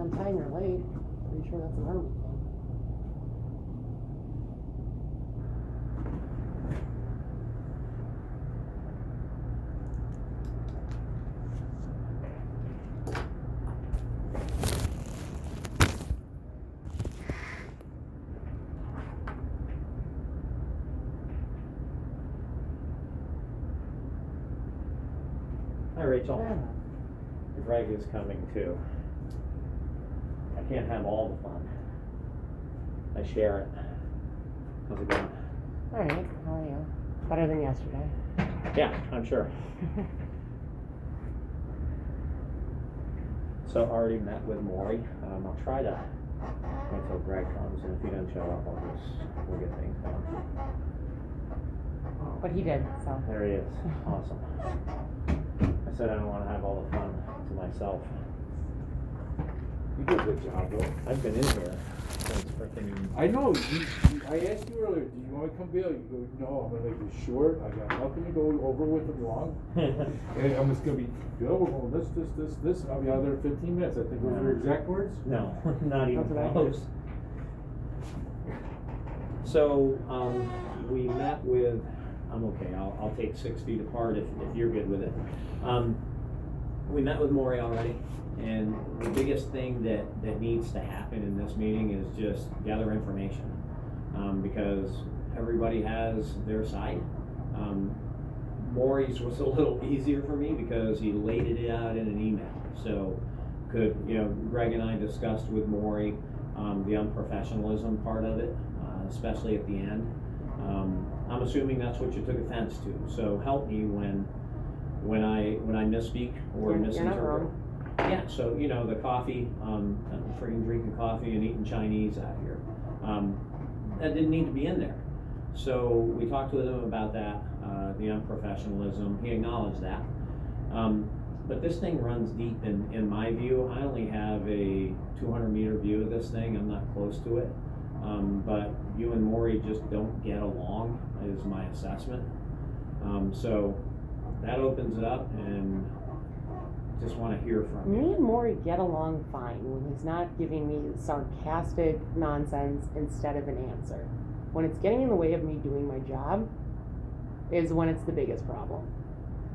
on time, you're late. Pretty sure that's an army thing. Hi, Rachel. Yeah. Greg is coming too. I can't have all the fun. I share it. How's it going? Alright, how are you? Better than yesterday. Yeah, I'm sure. So already met with Maury. I'll try to wait till Greg comes, and if he doesn't show up, we'll get things going. But he did, so. There he is. Awesome. I said I don't want to have all the fun to myself. You did a good job, though. I've been in here since freaking. I know. I asked you earlier, do you want to come Bill? You go, no, I'm going to make it short. I got nothing to go over with it long. And I'm just going to be, Bill, we're going this, and I'll be out there in 15 minutes. I think those were your exact words. No, not even That's what I close. So, we met with, I'm okay, I'll take 6 feet apart if you're good with it. We met with Maury already, and the biggest thing that needs to happen in this meeting is just gather information. Because everybody has their side. Maury's was a little easier for me because he laid it out in an email. So Greg and I discussed with Maury the unprofessionalism part of it, especially at the end. I'm assuming that's what you took offense to. So help me when I misspeak or You're not misinterpret. wrong. Yeah, so the coffee, freaking drinking coffee and eating Chinese out here. That didn't need to be in there. So we talked with him about that, the unprofessionalism. He acknowledged that. But this thing runs deep in my view. I only have a 200-meter view of this thing. I'm not close to it. But you and Maury just don't get along, is my assessment. So that opens it up, and just want to hear from you. Me and Maury get along fine when he's not giving me sarcastic nonsense instead of an answer. When it's getting in the way of me doing my job is when it's the biggest problem.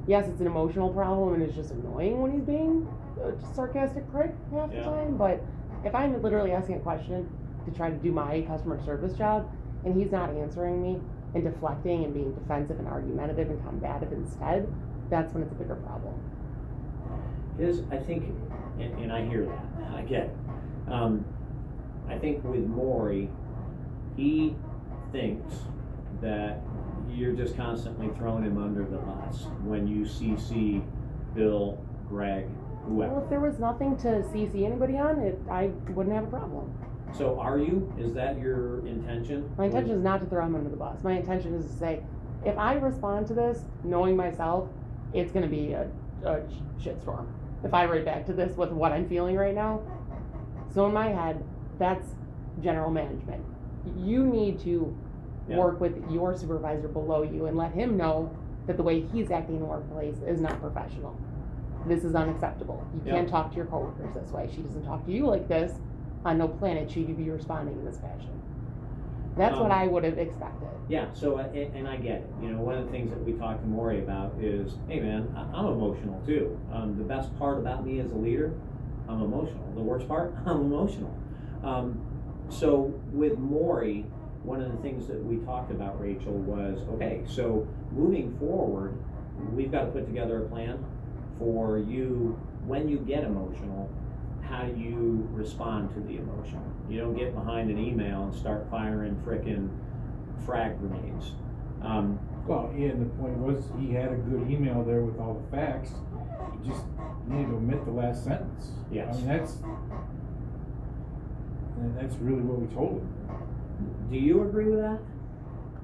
Yes, it's an emotional problem and it's just annoying when he's being a sarcastic prick half the time, but if I'm literally asking a question to try to do my customer service job and he's not answering me and deflecting and being defensive and argumentative and combative instead, that's when it's a bigger problem. I think, and I hear that, I get it. I think with Maury, he thinks that you're just constantly throwing him under the bus when you CC Bill, Greg, whoever. Well, if there was nothing to CC anybody on it, I wouldn't have a problem. So are you? Is that your intention? My intention is not to throw him under the bus. My intention is to say, if I respond to this, knowing myself, it's going to be a shitstorm. If I write back to this with what I'm feeling right now. So in my head, that's general management. You need to work with your supervisor below you and let him know that the way he's acting in the workplace is not professional. This is unacceptable. You can't talk to your coworkers this way. She doesn't talk to you like this. On no planet should you be responding in this fashion. That's what I would have expected. Yeah, so, and I get it. One of the things that we talked to Maury about is, hey man, I'm emotional too. The best part about me as a leader, I'm emotional. The worst part, I'm emotional. So with Maury, one of the things that we talked about, Rachel, was, okay, so moving forward, we've got to put together a plan for you when you get emotional. How do you respond to the emotion? You don't get behind an email and start firing frickin' frag grenades. Well, and the point was, he had a good email there with all the facts. He just needed to omit the last sentence. Yes. I mean, that's really what we told him. Do you agree with that?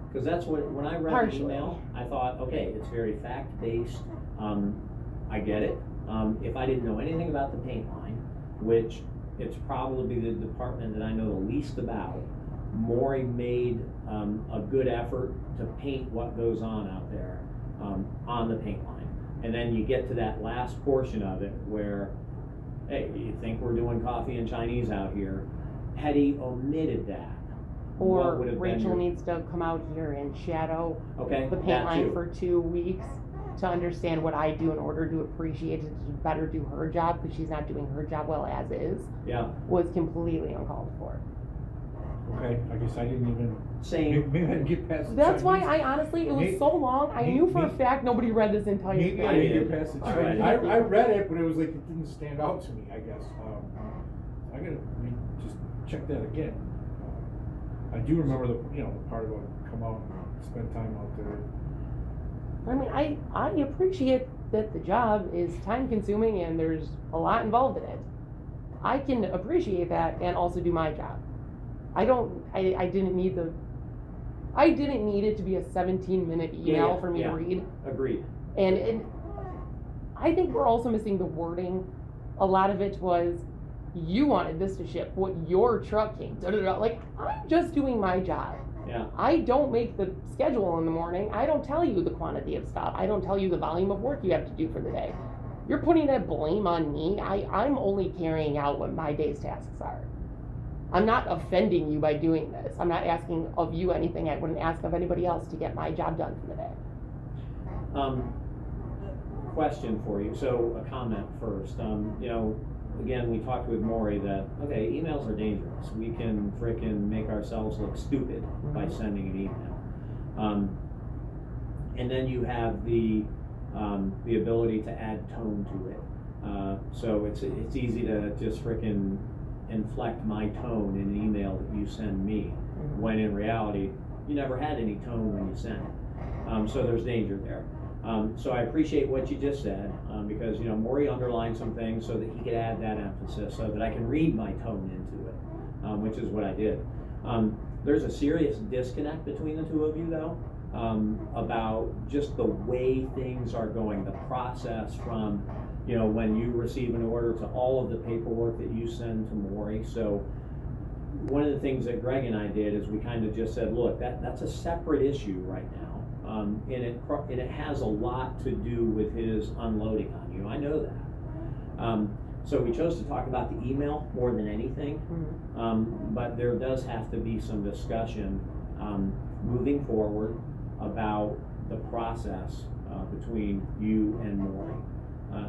Because that's what, when I read Partially. the email, I thought, okay, it's very fact-based. I get it. If I didn't know anything about the paint line, which it's probably the department that I know the least about, Maury made a good effort to paint what goes on out there on the paint line. And then you get to that last portion of it where hey, you think we're doing coffee and Chinese out here? Had he omitted that, what Or would have been Rachel your- needs to come out here and shadow Okay, the paint that line too. for 2 weeks to understand what I do in order to appreciate it, to better do her job, because she's not doing her job well as is, Yeah, was completely uncalled for. Okay, I guess I didn't even, same. maybe I didn't get past the That's why Chinese. I honestly, it was May- so long, I may- knew for a may- fact nobody read this entire Maybe I thing. didn't get past the I read Chinese. it. I read it, but it was like, it didn't stand out to me, I guess. I gotta just check that again. I do remember the part about come out and spend time out there. I mean, I appreciate that the job is time consuming and there's a lot involved in it. I can appreciate that and also do my job. I didn't need it to be a 17-minute email Yeah, for me yeah. to read. Agreed. And I think we're also missing the wording. A lot of it was, you wanted this to ship, what your truck came, da-da-da. Like, I'm just doing my job. Yeah, I don't make the schedule in the morning. I don't tell you the quantity of stuff. I don't tell you the volume of work you have to do for the day. You're putting that blame on me. I'm only carrying out what my day's tasks are. I'm not offending you by doing this. I'm not asking of you anything I wouldn't ask of anybody else to get my job done for the day. question for you. So a comment first. Again, we talked with Maury that, okay, emails are dangerous. We can frickin' make ourselves look stupid by sending an email. And then you have the ability to add tone to it. So it's easy to just frickin' inflect my tone in an email that you send me, when in reality, you never had any tone when you sent it. So there's danger there. So I appreciate what you just said, because, Maury underlined some things so that he could add that emphasis so that I can read my tone into it, which is what I did. There's a serious disconnect between the two of you, though, about just the way things are going, the process from, when you receive an order to all of the paperwork that you send to Maury. So one of the things that Greg and I did is we kind of just said, look, that's a separate issue right now. And it has a lot to do with his unloading on you. I know that. So we chose to talk about the email more than anything. But there does have to be some discussion moving forward about the process between you and Maury.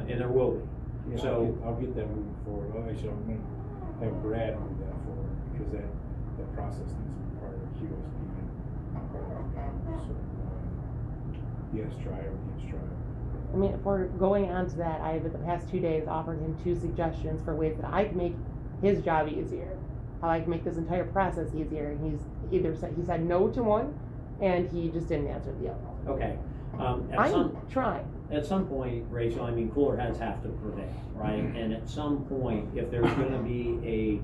And there will be. Yeah, So- I'll get that moving forward. Actually, I'm gonna have Brad move that forward, because that process needs to be part of QSP and part of our, so, yes, try it, yes, try it. I mean, if we're going on to that, I've, in the past 2 days, offered him 2 suggestions for ways that I can make his job easier, how I can make this entire process easier, and he said no to one, and he just didn't answer the other. Okay. I'm trying. At some point, Rachel, cooler heads have to prevail, right? And at some point, if there's gonna be a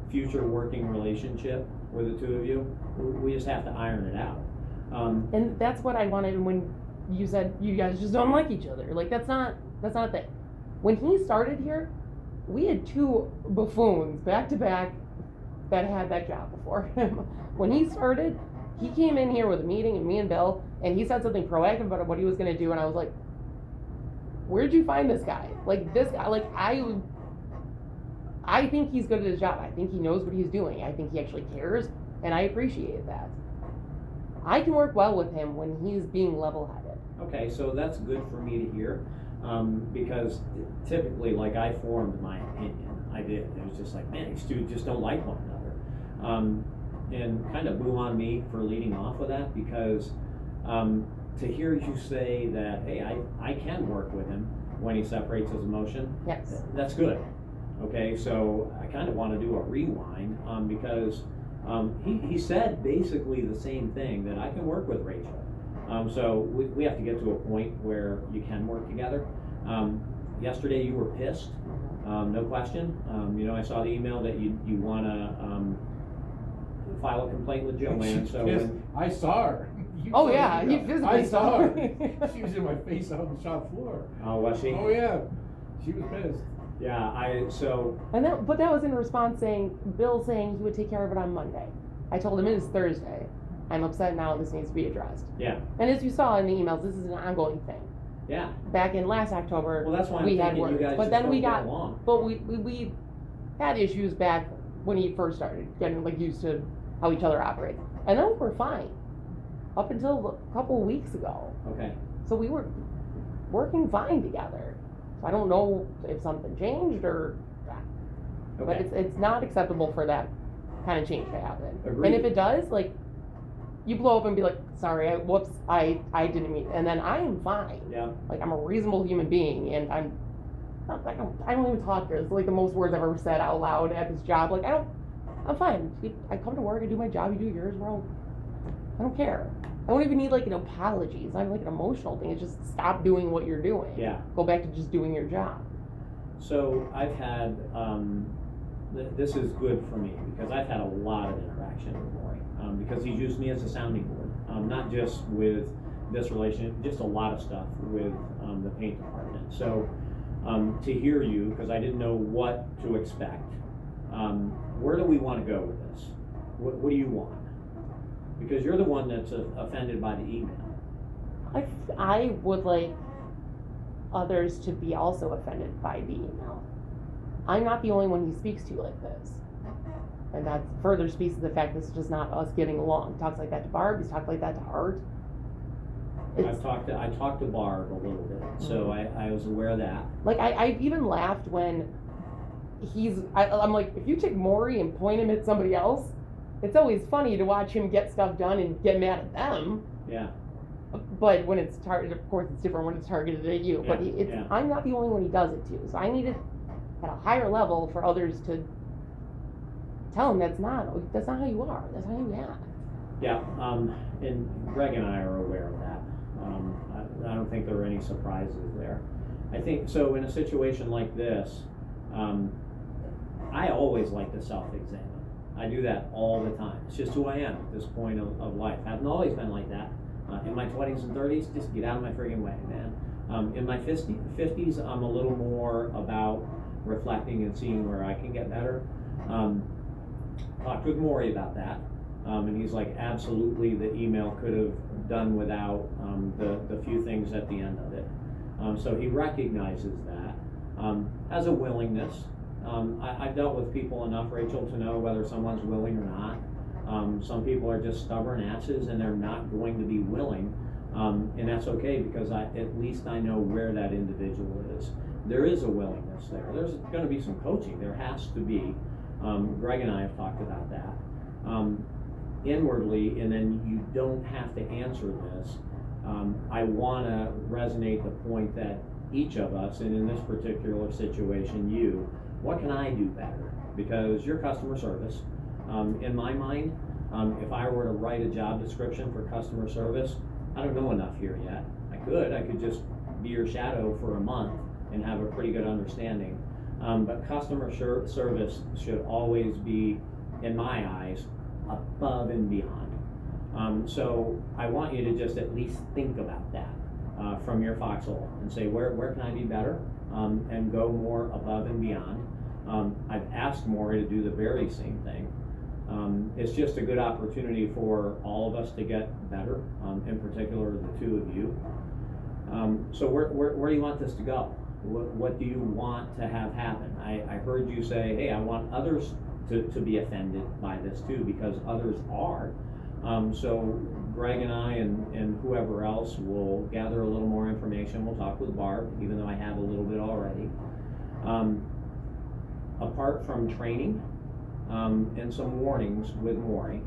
future working relationship with the two of you, we just have to iron it out. And that's what I wanted when you said you guys just don't like each other. Like, that's not a thing. When he started here, we had 2 buffoons back to back that had that job before him. When he started, he came in here with a meeting, and me and Bill, and he said something proactive about what he was gonna do, and I was like, where'd you find this guy? Like, this guy, like, I think he's good at his job. I think he knows what he's doing. I think he actually cares, and I appreciate that. I can work well with him when he's being level-headed. Okay, so that's good for me to hear, because typically, like, I formed my opinion. I did. It was just like, man, these two just don't like one another. And kind of boo on me for leading off with that, because to hear you say that, hey, I can work with him when he separates his emotion, Yes. that's good. Okay, so I kind of want to do a rewind, because he said basically the same thing, that I can work with Rachel. So we have to get to a point where you can work together. Yesterday you were pissed, no question. I saw the email that you want to file a complaint with Joanne, so Yes, when, I saw her. You Oh saw yeah, the he email. physically I saw her. me. She was in my face out on the shop floor. was she? Oh yeah, she was pissed. Yeah, But that was in response Bill saying he would take care of it on Monday. I told him it is Thursday. I'm upset now, this needs to be addressed. yeah, And as you saw in the emails, this is an ongoing thing. Yeah, back in last October, well, that's why I'm we had thinking you words, guys but just then don't we get got, along. but we had issues back when he first started getting like used to how each other operates, and then we were fine up until a couple of weeks ago. Okay, So we were working fine together. So I don't know if something changed or, but okay, it's not acceptable for that kind of change to happen. Agreed. And if it does, like, you blow up and be like, sorry, whoops, I didn't mean, and then I am fine. yeah, Like, I'm a reasonable human being, and I don't even talk. It's like the most words I've ever said out loud at this job. Like, I'm fine. I come to work, I do my job, you do yours, I don't care. I don't even need like an apology. It's not like an emotional thing. It's just stop doing what you're doing. yeah. Go back to just doing your job. So I've had, this is good for me, because I've had a lot of interaction with Maury, because he's used me as a sounding board, not just with this relationship, just a lot of stuff with the paint department. So to hear you, because I didn't know what to expect, where do we want to go with this? What do you want? Because you're the one that's offended by the email. I would like others to be also offended by the email. I'm not the only one he speaks to like this. And that further speaks to the fact this is just not us getting along. He talks like that to Barb, he's talked like that to Art. I talked to Barb a little bit, so I was aware of that. Like, I even laughed when I'm like, if you take Maury and point him at somebody else, it's always funny to watch him get stuff done and get mad at them. Yeah, But when it's targeted, of course it's different when it's targeted at you. But Yeah. I'm not the only one he does it to. So I need it at a higher level for others to tell him that's not how you are. That's not how you act. yeah, and Greg and I are aware of that. I don't think there are any surprises there. I think, so in a situation like this, I always like to self-examine. I do that all the time. It's just who I am at this point of life. I haven't always been like that. In my 20s and 30s, just get out of my friggin' way, man. In my 50s, I'm a little more about reflecting and seeing where I can get better. Talked with Maury about that, and he's like, absolutely, the email could have done without the few things at the end of it. So he recognizes that, has a willingness. I've dealt with people enough, Rachel, to know whether someone's willing or not. Some people are just stubborn asses and they're not going to be willing, and that's okay, because at least I know where that individual is. There is a willingness there. There's going to be some coaching. There has to be. Greg and I have talked about that. Inwardly, and then you don't have to answer this. I want to resonate the point that each of us, and in this particular situation, you, what can I do better? Because your customer service, in my mind, if I were to write a job description for customer service, I don't know enough here yet. I could just be your shadow for a month and have a pretty good understanding. But customer service should always be, in my eyes, above and beyond. So I want you to just at least think about that from your foxhole and say, where can I be better, and go more above and beyond. I've asked Maury to do the very same thing. It's just a good opportunity for all of us to get better, in particular the two of you. So where do you want this to go? What do you want to have happen? I heard you say, hey, I want others to be offended by this too, because others are. So Greg and I and whoever else will gather a little more information. We'll talk with Barb, even though I have a little bit already. Apart from training and some warnings with Maury.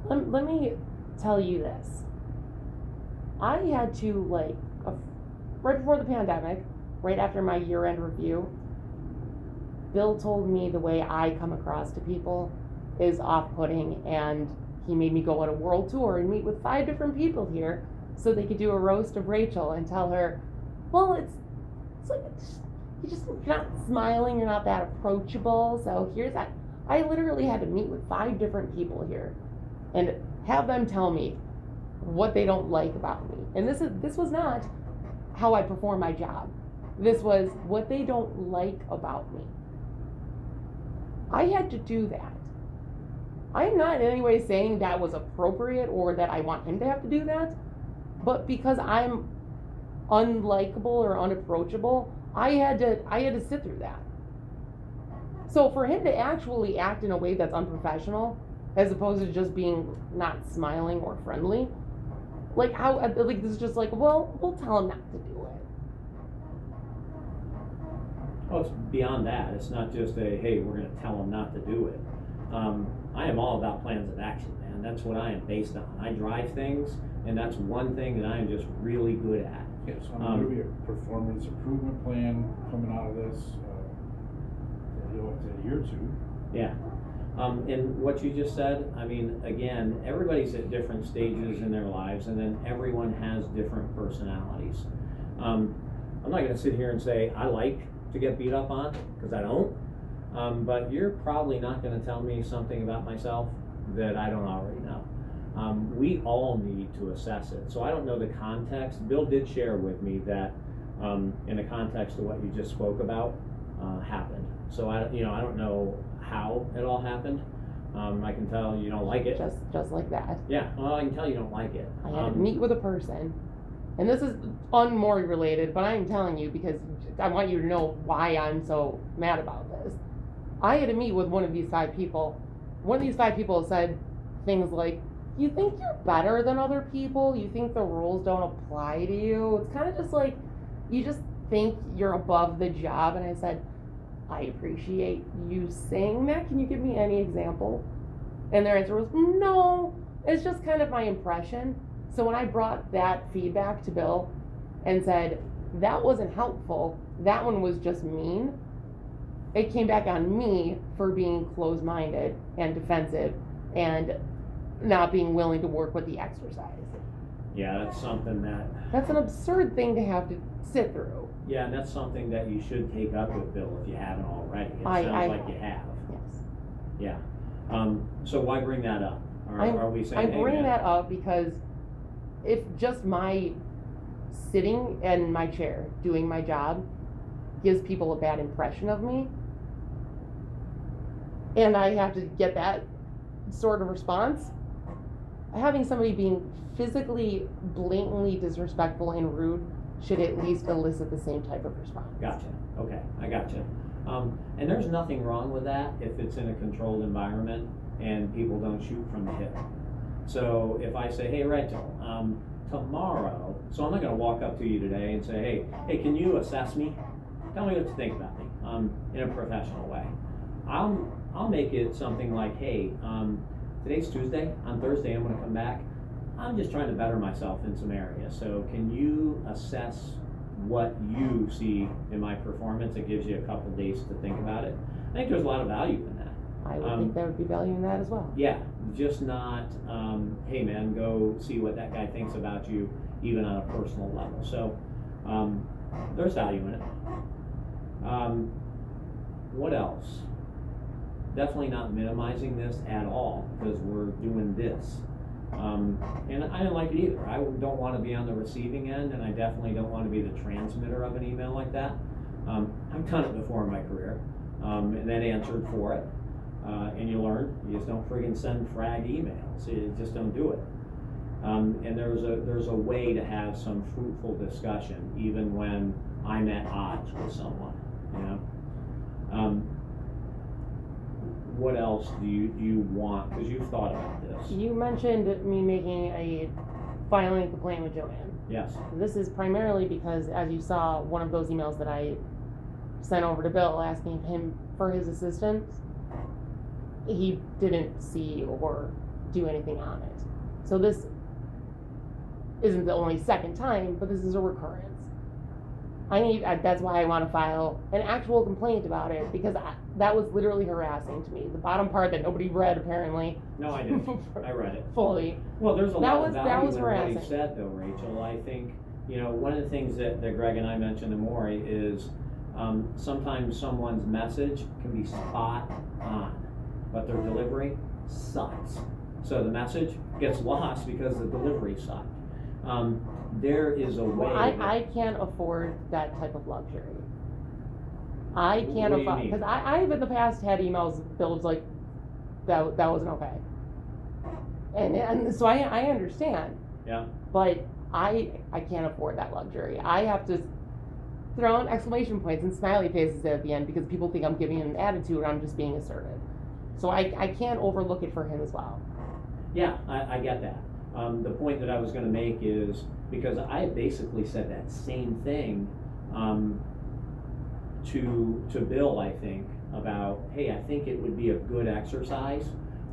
Let me tell you this. I had to, like, right before the pandemic, right after my year-end review, Bill told me the way I come across to people is off-putting, and he made me go on a world tour and meet with 5 different people here so they could do a roast of Rachel and tell her, well, it's like, you're not smiling, you're not that approachable, so here's that. I literally had to meet with 5 different people here and have them tell me what they don't like about me. And this was not how I perform my job. This was what they don't like about me. I had to do that. I'm not in any way saying that was appropriate or that I want him to have to do that, but because I'm unlikable or unapproachable, I had to sit through that. So for him to actually act in a way that's unprofessional, as opposed to just being not smiling or friendly, like how, like this is just like, well, we'll tell him not to do it. Well, it's beyond that. It's not just a, hey, we're gonna tell them not to do it. I am all about plans of action, man. That's what I am based on. I drive things, and that's one thing that I am just really good at. Yeah, so there'll be a performance improvement plan coming out of this, that you'll have to adhere to. Yeah. And what you just said, I mean, again, everybody's at different stages in their lives, and then everyone has different personalities. I'm not gonna sit here and say, I like to get beat up on, because I don't. But you're probably not gonna tell me something about myself that I don't already know. We all need to assess it. So I don't know the context. Bill did share with me that, in the context of what you just spoke about, happened. So I don't know how it all happened. I can tell you don't like it. Just like that. Yeah, well, I can tell you don't like it. I had to meet with a person, and this is unmore related, but I'm telling you because I want you to know why I'm so mad about this. I had to meet with one of these 5 people. One of these 5 people said things like, you think you're better than other people? You think the rules don't apply to you? It's kind of just like, you just think you're above the job. And I said, I appreciate you saying that. Can you give me any example? And their answer was, no, it's just kind of my impression. So when I brought that feedback to Bill and said, that wasn't helpful, that one was just mean, it came back on me for being closed-minded and defensive and not being willing to work with the exercise. Yeah, that's something That's an absurd thing to have to sit through. yeah, and that's something that you should take up with Bill if you haven't already. It sounds like you have. Yes. Yeah. So why bring that up? Are we saying, I'm hey, bringing man, that up because if just my sitting in my chair doing my job gives people a bad impression of me, and I have to get that sort of response, having somebody being physically, blatantly disrespectful and rude should at least elicit the same type of response. Gotcha. Okay, I gotcha. And there's nothing wrong with that if it's in a controlled environment and people don't shoot from the hip. So if I say, hey, Rachel, tomorrow, so I'm not gonna walk up to you today and say, hey, can you assess me? Tell me what to think about me, in a professional way. I'll make it something like, hey, today's Tuesday, on Thursday I'm gonna come back. I'm just trying to better myself in some areas. So can you assess what you see in my performance? It gives you a couple days to think about it. I think there's a lot of value in that. I would think there would be value in that as well. Yeah, just not, hey man, go see what that guy thinks about you, even on a personal level. So there's value in it. What else? Definitely not minimizing this at all because we're doing this. And I don't like it either. I don't want to be on the receiving end, and I definitely don't want to be the transmitter of an email like that. I've done it before in my career, and then answered for it. And you learn, you just don't friggin' send frag emails. You just don't do it. And there's a way to have some fruitful discussion, even when I'm at odds with someone, you know? What else do you want? Because you've thought about this. You mentioned me filing a complaint with Joanne. Yes. This is primarily because, as you saw, one of those emails that I sent over to Bill asking him for his assistance, he didn't see or do anything on it. So this isn't the only second time, but this is a recurrence. That's why I want to file an actual complaint about it, because that was literally harassing to me. The bottom part that nobody read, apparently. No, I didn't. I read it. Fully. Well, there's a lot of value in what he harassing. said, though, Rachel. I think, one of the things that Greg and I mentioned to Maury is sometimes someone's message can be spot on, but their delivery sucks. So the message gets lost because the delivery sucked. There is a way. I can't afford that type of luxury. I can't What do you afford, mean? because I've in the past had emails, Bill's like, that wasn't okay. And so I understand. Yeah. But I can't afford that luxury. I have to throw in exclamation points and smiley faces at the end because people think I'm giving an attitude and I'm just being assertive. So I can't overlook it for him as well. Yeah, I get that. The point that I was gonna make is, because I basically said that same thing, to Bill, I think, about, hey, I think it would be a good exercise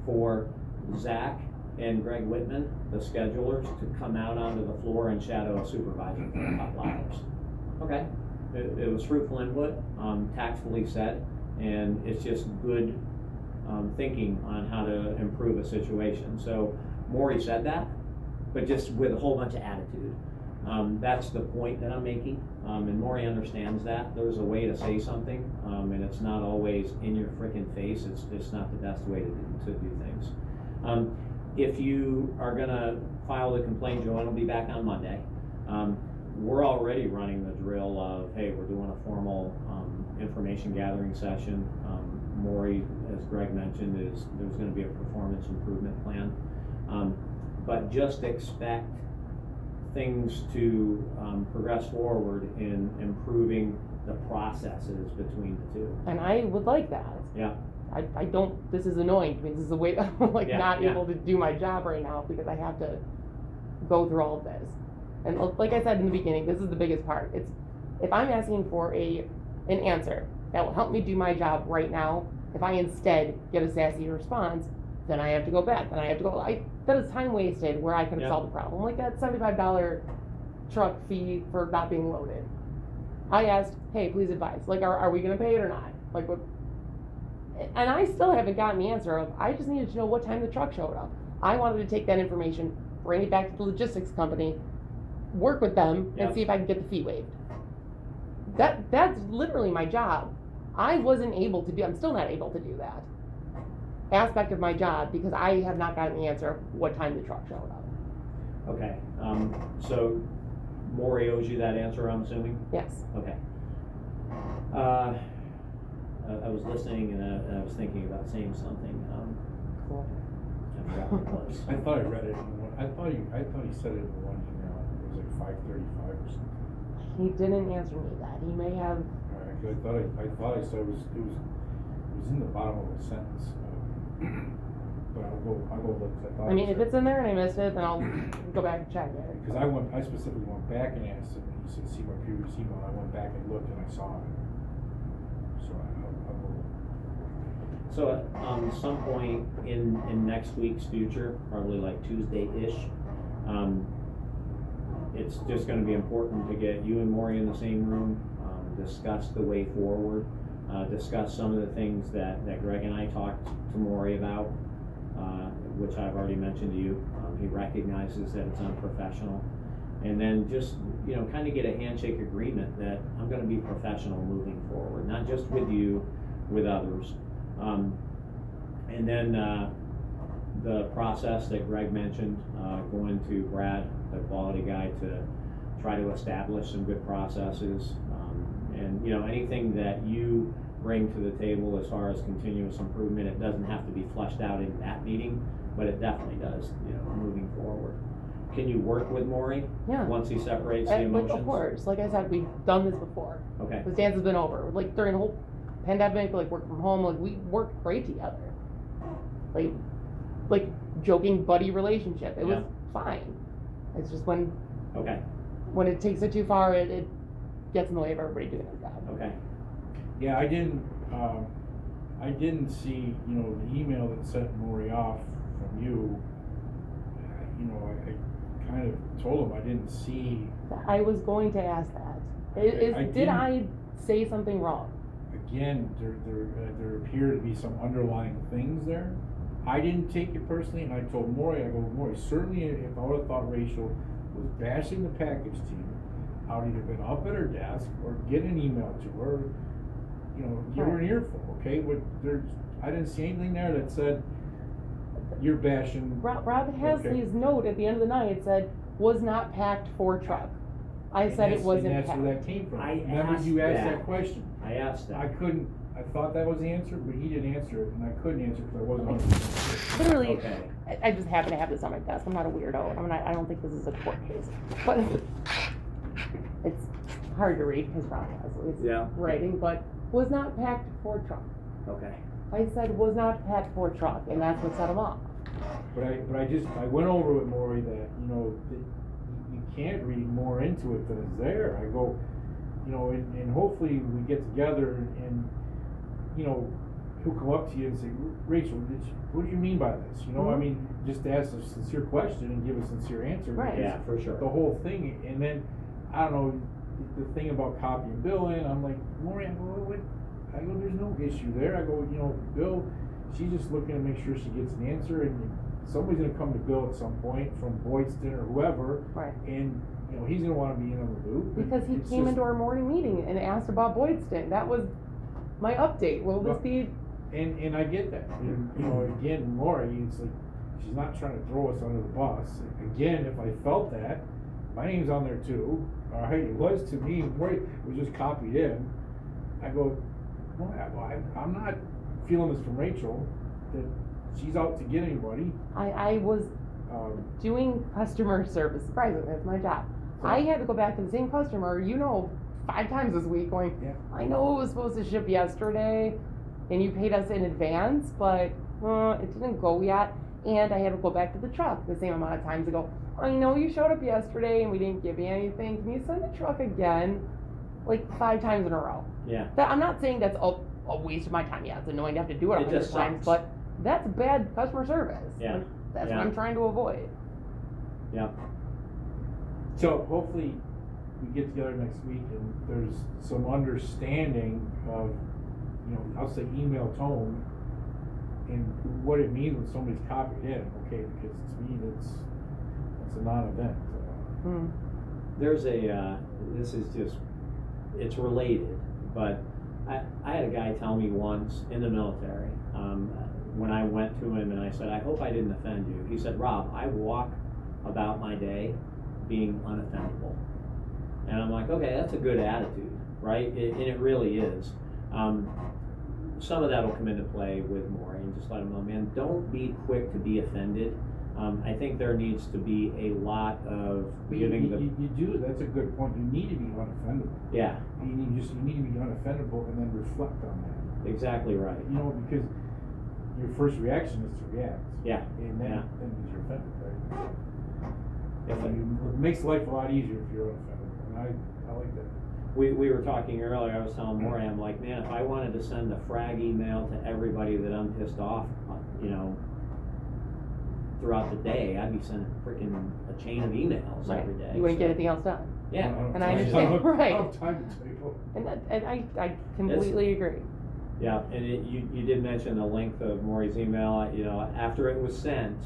for Zach and Greg Whitman, the schedulers, to come out onto the floor and shadow a supervisor for a couple hours. Okay, it was fruitful input, tactfully said, and it's just good thinking on how to improve a situation. So Maury said that, but just with a whole bunch of attitude. That's the point that I'm making, and Maury understands that. There's a way to say something, and it's not always in your frickin' face. It's not the best way to do things. If you are gonna file the complaint, Joanne will be back on Monday. We're already running the drill of, hey, we're doing a formal information gathering session. Maury, as Greg mentioned, there's gonna be a performance improvement plan. But just expect things to progress forward in improving the processes between the two. And I would like that. Yeah. I don't, this is annoying to me. This is a way I'm like Yeah, not yeah. able to do my job right now because I have to go through all of this. And like I said in the beginning, this is the biggest part. It's if I'm asking for an answer that will help me do my job right now, if I instead get a sassy response, then I have to go back. Then I have to go. That is time wasted where I could have Yeah. solved the problem. Like that $75 truck fee for not being loaded. I asked, hey, please advise. Like, are we going to pay it or not? Like, what? And I still haven't gotten the answer of, I just needed to know what time the truck showed up. I wanted to take that information, bring it back to the logistics company, work with them, Yeah. and see if I can get the fee waived. That's literally my job. I wasn't able to do, I'm still not able to do that aspect of my job because I have not gotten the answer of what time the truck showed up. Okay, so Maury owes you that answer, I'm assuming? Yes. Okay. I was listening and I was thinking about saying something, Cool. I forgot what it was. I thought I read it in one, I thought he said it in the one email, it was like 5:35 or something. He didn't answer me that. He may have, Alright, 'cause I thought I said it was in the bottom of the sentence. But I'll go look, 'cause I thought. I mean, if said- it's in there and I missed it, then I'll go back and check it. Because I specifically went back and asked him, and he said, see my previous email, and I went back and looked and I saw it. So I'll go look. So at some point in next week's future, probably like Tuesday-ish, it's just gonna be important to get you and Maury in the same room, discuss the way forward, discuss some of the things that Greg and I talked to Maury about, which I've already mentioned to you. He recognizes that it's unprofessional. And then just, kind of get a handshake agreement that I'm gonna be professional moving forward, not just with you, with others. And then the process that Greg mentioned, going to Brad, the quality guy, to try to establish some good processes. And anything that you bring to the table as far as continuous improvement, it doesn't have to be fleshed out in that meeting, but it definitely does, moving forward. Can you work with Maury? Yeah. Once he separates the Like, emotions? of course, like I said, we've done this before. Okay. This dance has been over. Like during the whole pandemic, like work from home, like we worked great together. Like joking buddy relationship. It was fine. It's just when Okay, it takes it too far, it gets in the way of everybody doing their job. okay. Yeah, I didn't see, the email that sent Maury off from you. I kind of told him I didn't see, I was going to ask that. Did didn't- I say something wrong? again, there appear to be some underlying things there. I didn't take it personally, and I told Maury, Maury, certainly if I would've thought Rachel was bashing the package team, I would either been up at her desk or get an email to her, give her an earful, okay? I didn't see anything there that said, you're bashing. Rob Hasley's note at the end of the night said, was not packed for truck. I said it wasn't And that's where packed. that came from. I Remember asked you asked that. that question. I asked I that. couldn't, I thought that was the answer, but he didn't answer it, and I couldn't answer because I wasn't 100% sure. Literally, Okay. I just happen to have this on my desk. I'm not a weirdo. I don't think this is a court case. But it's hard to read because Rob has it's Yeah. writing, but was not packed for truck. Okay. I said was not packed for truck, and that's what set him off. But I went over with Maury that, you know, that you can't read more into it than is there. I go, you know, and hopefully we get together and, you know, he'll come up to you and say, Rachel, what do you mean by this? You know, I mean, just ask a sincere question and give a sincere answer. Right. because Yeah, for sure. The whole thing, and then, I don't know, the thing about copy and billing, I'm like, Maury, I go, there's no issue there. I go, you know, Bill, she's just looking to make sure she gets an answer, and somebody's gonna come to Bill at some point from Boydston or whoever, Right. and, you know, he's gonna wanna be in on the loop. Because he It's came just- into our morning meeting and asked about Boydston. That was my update. Will this Well, be? And I get that, and, you know, again, Lori, it's like, she's not trying to throw us under the bus. Again, if I felt that, my name's on there too, alright, it was to me, Lori was just copied in. I go, well, I'm not feeling this from Rachel, that she's out to get anybody. I was doing customer service. Surprisingly, that's my job. I had to go back to the same customer, 5 times this week going, Yeah. I know it was supposed to ship yesterday and you paid us in advance, but it didn't go yet. And I had to go back to the truck the same amount of times to go, I know you showed up yesterday and we didn't give you anything. Can you send the truck again? Like 5 times in a row. Yeah. I'm not saying that's a waste of my time. Yeah, it's annoying to have to do it It 100 just times, sucks. but that's bad customer service. Yeah. Like, that's Yeah. what I'm trying to avoid. Yeah. So hopefully we get together next week and there's some understanding of, you know, I'll say email tone and what it means when somebody's copied in, okay, because to me that's a non-event. There's this is just, it's related, but I had a guy tell me once in the military, when I went to him and I said, I hope I didn't offend you. He said, Rob, I walk about my day being unoffendable. And I'm like, okay, that's a good attitude, right? And it really is. Some of that will come into play with Maury and just let him know, man, don't be quick to be offended. I think there needs to be a lot of giving the. You do, that's a good point, you need to be unoffendable. Yeah, You need to be unoffendable and then reflect on that. exactly right. You know, because your first reaction is to react. Yeah, And then, yeah. then you're offended, right? If It makes life a lot easier if you're unoffendable, and I like that. we were talking earlier, I was telling Maury, I'm like, man, if I wanted to send a frag email to everybody that I'm pissed off, throughout the day, I'd be sending freaking a chain of emails Right. every day. You wouldn't so- get anything else done. Yeah. And I understand, right. I don't have time to type. And I completely agree. Yeah, and you did mention the length of Maury's email, after it was sent,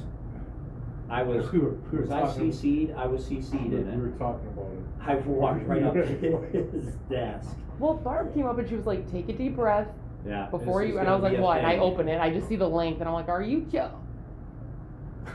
I was We were I talking- CC'd? I was CC'd in We were it. talking about it. I walked right up to his desk. Well, Barb came up and she was like, take a deep breath Yeah. before this you, is and I was gonna like, be a what? And I thing. open it, I just see the length, and I'm like, are you kidding?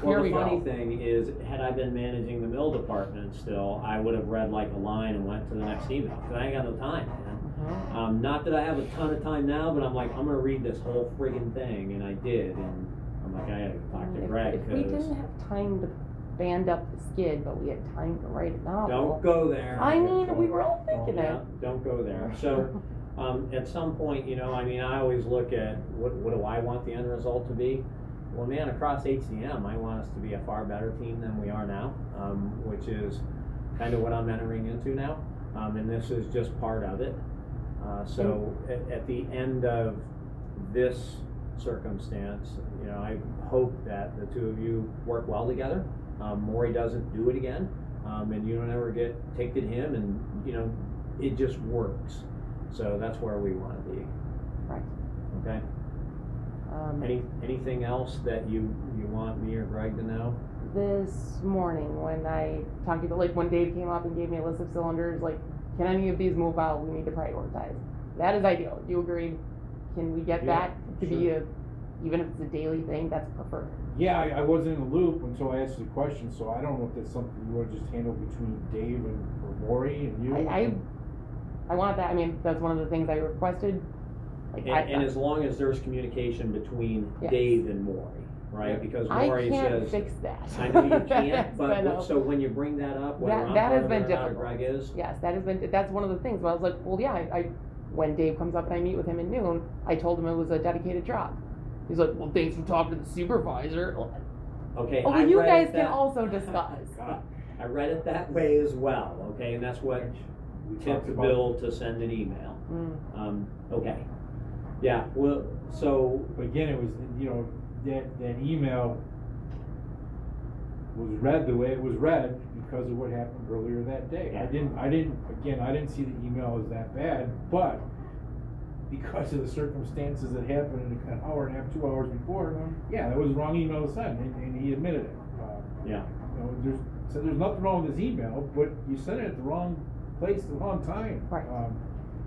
Well, Here the we funny go. thing is, had I been managing the mill department still, I would have read like a line and went to the next email, because I ain't got no time, man. Not that I have a ton of time now, but I'm like, I'm gonna read this whole friggin' thing, and I did, and I'm like, I gotta go talk to Greg, If we didn't have time to band up the skid, but we had time to write a novel. don't go there. I mean, we were all thinking Yeah, it. don't go there. So, at some point, I always look at what do I want the end result to be? Well, man, across HCM, I want us to be a far better team than we are now, which is kind of what I'm entering into now, and this is just part of it. So at the end of this circumstance, I hope that the two of you work well together. Maury doesn't do it again, and you don't ever take to him, and it just works. So that's where we want to be. Right. Okay. Anything else that you want me or Greg to know? This morning, when I talked to you, like when Dave came up and gave me a list of cylinders, like, can any of these move out? We need to prioritize. That is ideal. You agree? Can we get Yeah, that to be even if it's a daily thing, that's preferred. Yeah, I wasn't in the loop until I asked you the question, so I don't know if that's something you wanna just handle between Dave or Maury and you. I want that. I mean, that's one of the things I requested. Like, And as long as there's communication between Yes. Dave and Maury. right? Because I Maury can't says, fix that. I know you That's can't, but been a- what- so when you bring that up, whether I'm that has part been of it or not, or difficult. Greg is, Yes, that's one of the things where I was like, well, yeah, I when Dave comes up and I meet with him at noon, I told him it was a dedicated job. He's like, well, thanks for talking to the supervisor. okay, Oh, I well, you read guys it can that- also discuss. I read it that way as well, okay, and that's what We talked tipped about- Bill to send an email. Mm. Okay, yeah, well, so, But again, it was, you know, that email was read the way it was read because of what happened earlier that day. Yeah. I didn't see the email as that bad, but because of the circumstances that happened an hour and a half, 2 hours before, yeah, that was the wrong email to send, and he admitted it. yeah, You know, there's nothing wrong with his email, but you sent it at the wrong place at the wrong time. Right.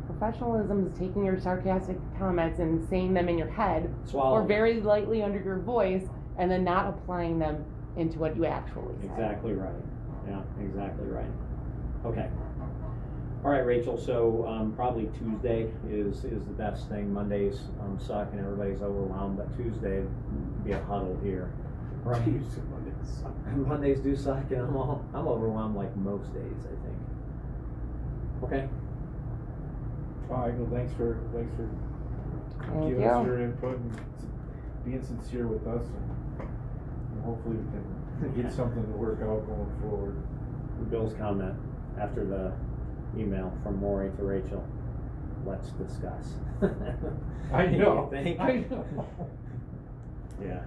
Professionalism is taking your sarcastic comments and saying them in your head swallow. or very lightly under your voice and then not applying them into what you actually said. Exactly right, yeah, exactly right. Okay. All right, Rachel, so, probably Tuesday is the best thing. Mondays, suck and everybody's overwhelmed, but Tuesday, be a huddle here. Right. Mondays do suck, and I'm overwhelmed like most days, I think. Okay, All right, well, thanks for Thank giving us you. your input and being sincere with us, and hopefully we can get something to work out going forward. Bill's comment after the email from Maury to Rachel, let's discuss. I know, You think? I know. Yeah.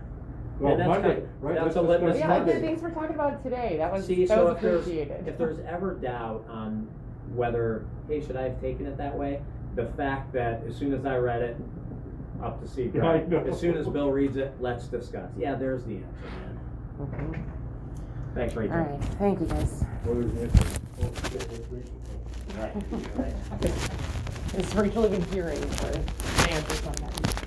Well, And that's Monday, kind- right, that's let's a litmus discuss Yeah, Monday. thanks for talking about it today. That was See, so appreciated. if there's ever doubt on whether, hey, should I have taken it that way? The fact that as soon as I read it, up to see, Yeah, I know. as soon as Bill reads it, let's discuss. Yeah, there's the answer, man. Okay. Thanks, Rachel. All right, thank you guys. Well, there's the answer. Oh, shit, what's Rachel saying? Right. Is Rachel even hearing for answers on that?